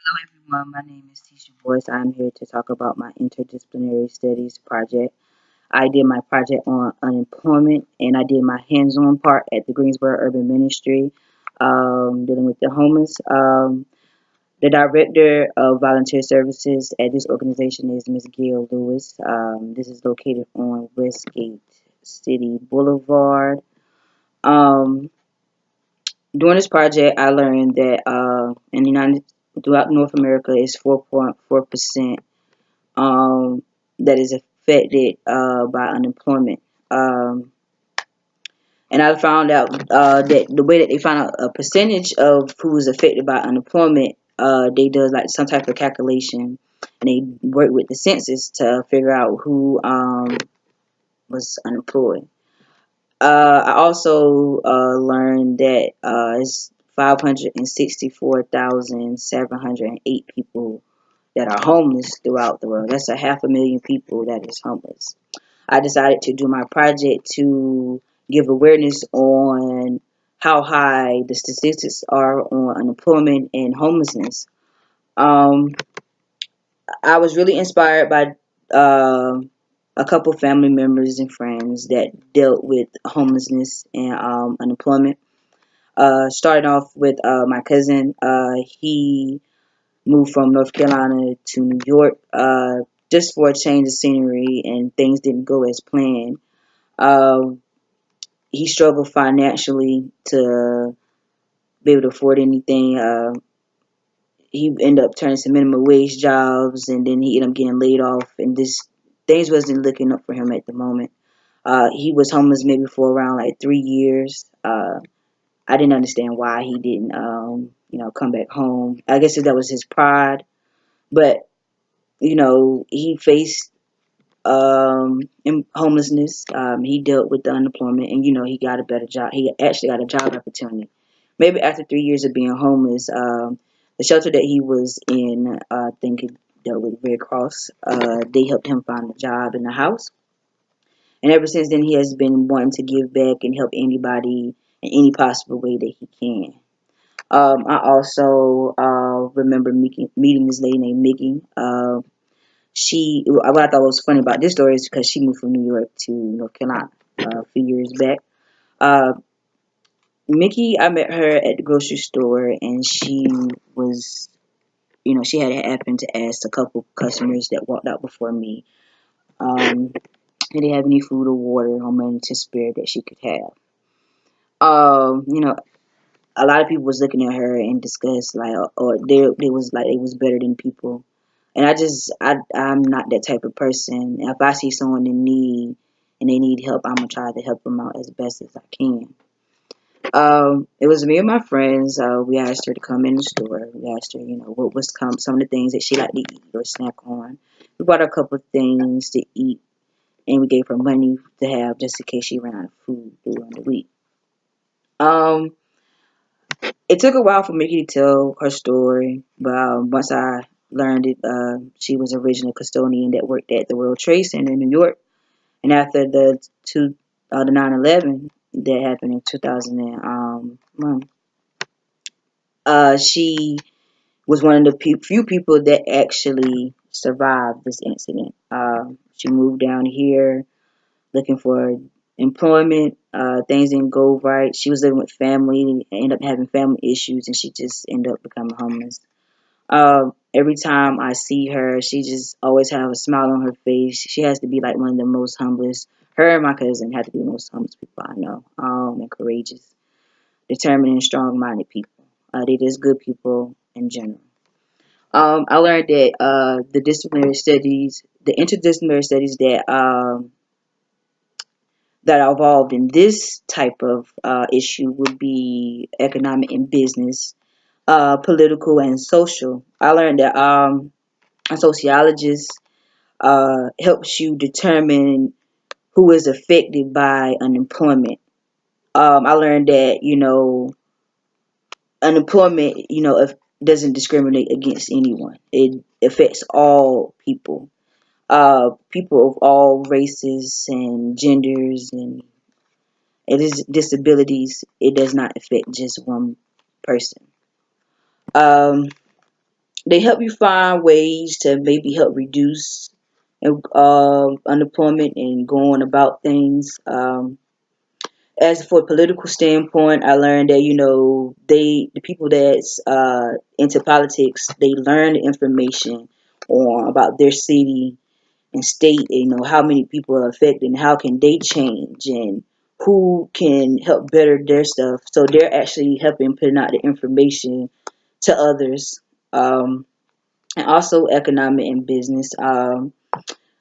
Hello everyone, my name is Tisha Boyce. I'm here to talk about my interdisciplinary studies project. I did my project on unemployment and I did my hands-on part at the Greensboro Urban Ministry, dealing with the homeless. The director of volunteer services at this organization is Ms. Gail Lewis. This is located on Westgate City Boulevard. Um, During this project, I learned that in the United throughout North America is 4.4% that is affected by unemployment. Um, and I found out that the way that they found out a percentage of who is affected by unemployment, they do like some type of calculation, and they work with the census to figure out who was unemployed. I also learned that it's 564,708 people that are homeless throughout the world. That's a 500,000 people that is homeless. I decided to do my project to give awareness on how high the statistics are on unemployment and homelessness. Um, I was really inspired by a couple family members and friends that dealt with homelessness and unemployment. Starting off with my cousin. He moved from North Carolina to New York just for a change of scenery, and things didn't go as planned. Um, he struggled financially to be able to afford anything. He ended up turning some minimum wage jobs, and then he ended up getting laid off, and this things wasn't looking up for him at the moment. He was homeless maybe for around like 3 years. I didn't understand why he didn't, come back home. I guess that was his pride, but he faced in homelessness. He dealt with the unemployment, and he got a better job. He actually got a job opportunity. Maybe after 3 years of being homeless, the shelter that he was in, I think it dealt with Red Cross. They helped him find a job in the house, and ever since then, he has been wanting to give back and help anybody in any possible way that he can. I also remember meeting this lady named Mickey. What I thought was funny about this story is because she moved from New York to North Carolina a few years back. Uh, Mickey, I met her at the grocery store, and she was, she had happened to ask a couple customers that walked out before me, did they have any food or water or money to spare that she could have. Um, you know, a lot of people was looking at her in disgust, like, or they was like it was better than people. And I'm not that type of person. If I see someone in need and they need help, I'm gonna try to help them out as best as I can. It was me and my friends. We asked her to come in the store. We asked her, what was some of the things that she liked to eat or snack on. We bought her a couple of things to eat, and we gave her money to have just in case she ran out of food during the week. Um, it took a while for Mickey to tell her story, but once I learned it, she was originally a custodian that worked at the World Trade Center in New York. And after the 9/11 that happened in 2001, she was one of the few people that actually survived this incident. She moved down here looking for employment. Things didn't go right. She was living with family, ended up having family issues, and she just ended up becoming homeless. Every time I see her, she just always have a smile on her face. She has to be like one of the most humblest. Her and my cousin had to be the most humblest people I know. And courageous, determined, and strong-minded people. They just good people in general. I learned that the interdisciplinary studies that are involved in this type of issue would be economic and business, political and social. I learned that a sociologist helps you determine who is affected by unemployment. I learned that unemployment, if, doesn't discriminate against anyone. It affects all people, people of all races and genders, and it is disabilities. It does not affect just one person. Um, They help you find ways to maybe help reduce unemployment and going about things. As for a political standpoint, I learned that the people that's into politics, they learn the information on about their city and state. How many people are affected and how can they change and who can help better their stuff. So they're actually helping putting out the information to others. And also economic and business.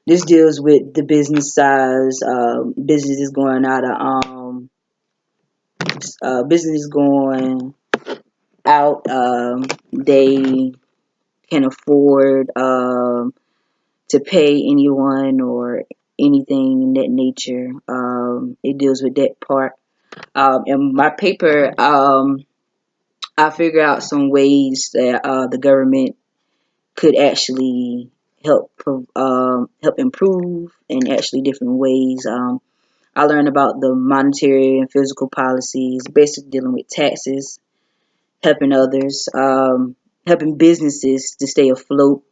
This deals with the business size, businesses going out of business going out. They can afford to pay anyone or anything in that nature. It deals with that part. In my paper, I figure out some ways that the government could actually help improve in actually different ways. I learned about the monetary and physical policies, basically dealing with taxes, helping others, helping businesses to stay afloat.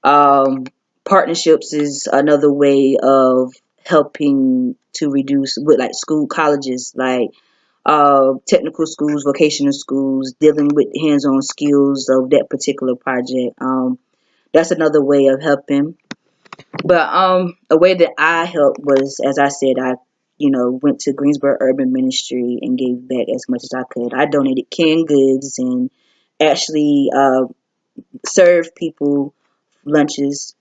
Um, Partnerships is another way of helping to reduce with like school colleges, like technical schools, vocational schools, dealing with hands-on skills of that particular project. That's another way of helping. But a way that I helped was, as I said, I went to Greensboro Urban Ministry and gave back as much as I could. I donated canned goods and actually served people lunches.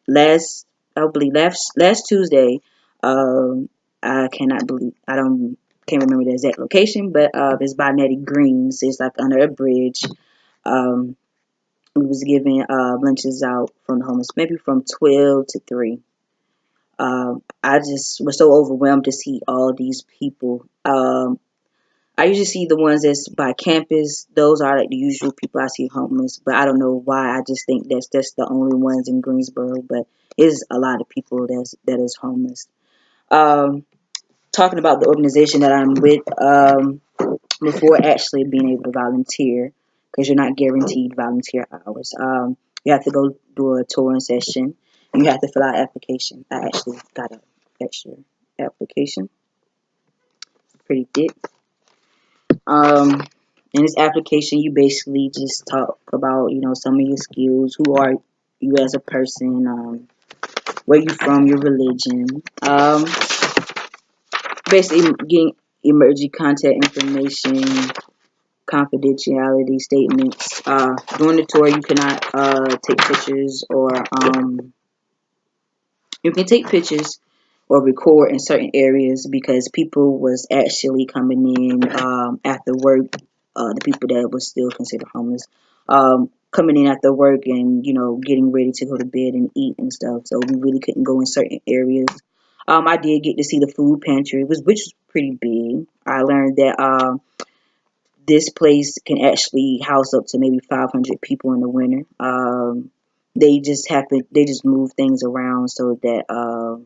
Last I believe last Tuesday, I cannot believe I don't can't remember the exact location, but it's by Nettie Greens. It's like under a bridge. Um, we was giving lunches out from the homeless, maybe from 12 to 3. I just was so overwhelmed to see all these people. I usually see the ones that's by campus. Those are like the usual people I see homeless, but I don't know why. I just think that's the only ones in Greensboro, but it is a lot of people that is homeless. Um, Talking about the organization that I'm with, before actually being able to volunteer, because you're not guaranteed volunteer hours. You have to go do a touring session, and you have to fill out an application. I actually got an extra application, pretty thick. In this application, you basically just talk about some of your skills, who are you as a person, where you from, your religion, basically getting emergency contact information, confidentiality statements. During the tour, you cannot take pictures or you can take pictures or record in certain areas because people was actually coming in after work. The people that was still considered homeless, coming in after work and getting ready to go to bed and eat and stuff. So we really couldn't go in certain areas. I did get to see the food pantry, which was pretty big. I learned that this place can actually house up to maybe 500 people in the winter. They just move things around so that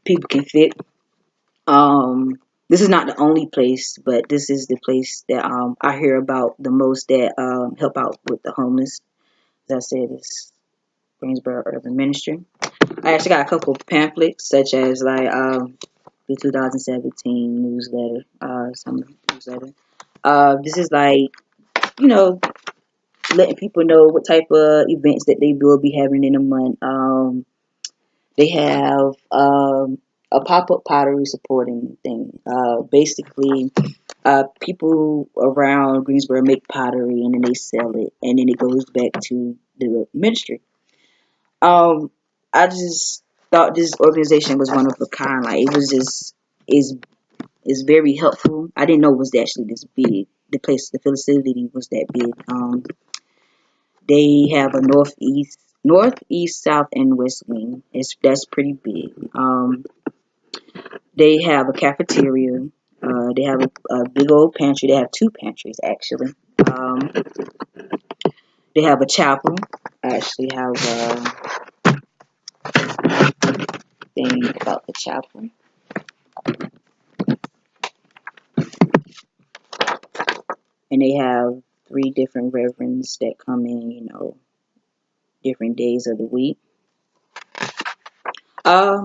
people can fit. This is not the only place, but this is the place that I hear about the most that help out with the homeless. As I said, it's Greensboro Urban Ministry. I actually got a couple of pamphlets, such as like the 2017 newsletter, some newsletter. This is like you know letting people know what type of events that they will be having in a month. They have a pop-up pottery supporting thing. Basically, people around Greensboro make pottery and then they sell it, and then it goes back to the ministry. Um, I just thought this organization was one of a kind. Like it was just is very helpful. I didn't know it was actually this big. The facility was that big. They have a northeast, south, and west wing. That's pretty big. They have a cafeteria. They have a big old pantry. They have two pantries actually. Um, they have a chapel. I actually have a thing about the chapel, and they have three different reverends that come in, different days of the week. A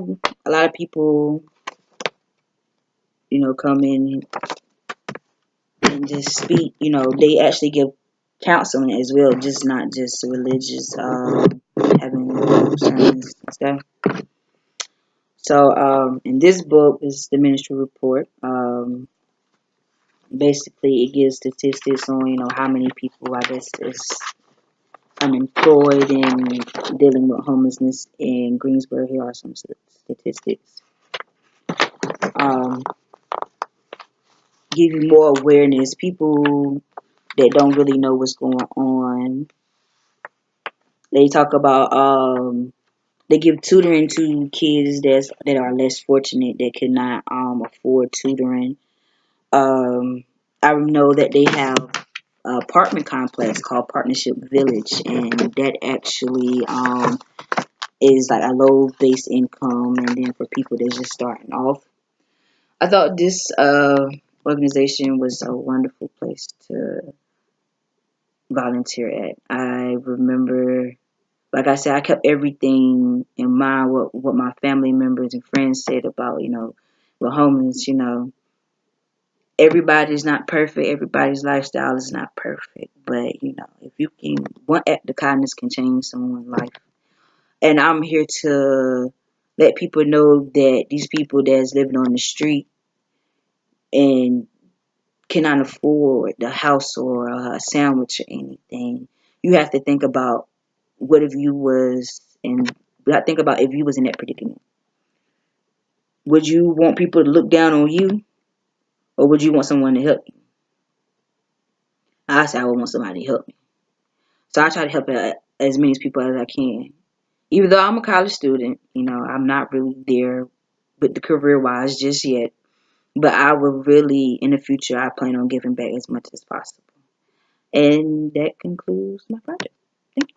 lot of people, come in and just speak. They actually give counseling as well, just not just religious, having sermons and stuff. So, in this book is the ministry report. Basically, it gives statistics on, how many people, I guess, is unemployed and dealing with homelessness in Greensboro. Here are some statistics. Um, give you more awareness. People that don't really know what's going on. They talk about they give tutoring to kids that are less fortunate, that cannot afford tutoring. I know that they have an apartment complex called Partnership Village, and that actually is like a low base income, and then for people that's just starting off. I thought this organization was a wonderful place to volunteer at. I remember, like I said, I kept everything in mind, what my family members and friends said about, the homeless. Everybody's not perfect. Everybody's lifestyle is not perfect. But, if you can, one act of kindness can change someone's life. And I'm here to let people know that these people that's living on the street and cannot afford the house or a sandwich or anything, you have to think about what if you was in. I think about if you was in that predicament. Would you want people to look down on you, or would you want someone to help you? I say I would want somebody to help me. So I try to help as many people as I can. Even though I'm a college student, I'm not really there with the career wise just yet. But I will really, in the future, I plan on giving back as much as possible. And that concludes my project. Thank you.